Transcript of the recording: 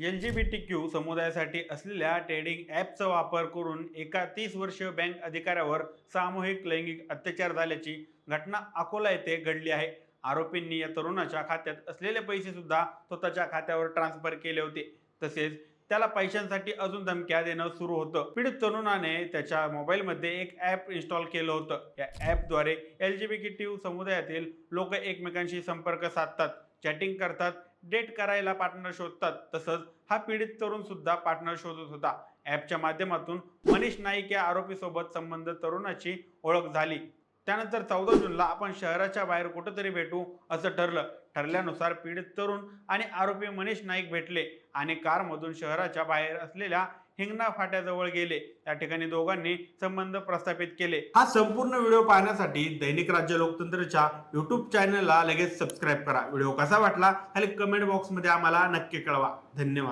LGBTQ समुदायासाठी असलेल्या trading ॲपचा वापर करून एका 30 वर्षीय बँक अधिकाऱ्यावर सामूहिक लैंगिक अत्याचार झाल्याची घटना अकोला येथे घडली आहे. आरोपींनी या तरुणाच्या खात्यात असलेले पैसे सुद्धा स्वतःच्या खात्यावर ट्रान्सफर केले होते. तसेच त्याला पैशांसाठी अजून धमक्या देणं सुरू होतं. पीडित तरुणाने त्याच्या मोबाईलमध्ये एक ॲप इन्स्टॉल केलं होतं. या ॲपद्वारे LGBTQ समुदायातील लोक एकमेकांशी संपर्क साधतात, चॅटिंग करतात, डेट करायला पार्टनर शोधतात. तसंच हा पीडित तरुण सुद्धा पार्टनर शोधत होता. ॲपच्या माध्यमातून मनीष नाईक या आरोपीसोबत संबंध तरुणाची ओळख झाली. त्यानंतर 14 जूनला आपण शहराच्या बाहेर कुठेतरी भेटू असं ठरलं. ठरल्यानुसार पीडित तरुण आणि आरोपी मनीष नाईक भेटले आणि कारमधून शहराच्या बाहेर असलेल्या हिंगणा फाट्याजवळ गेले. त्या ठिकाणी दोघांनी संबंध प्रस्थापित केले. हा संपूर्ण व्हिडिओ पाहण्यासाठी दैनिक राज्य लोकतंत्रच्या YouTube चॅनलला लगेच सबस्क्राईब करा. व्हिडिओ कसा वाटला खाली कमेंट बॉक्समध्ये आम्हाला नक्की कळवा. धन्यवाद.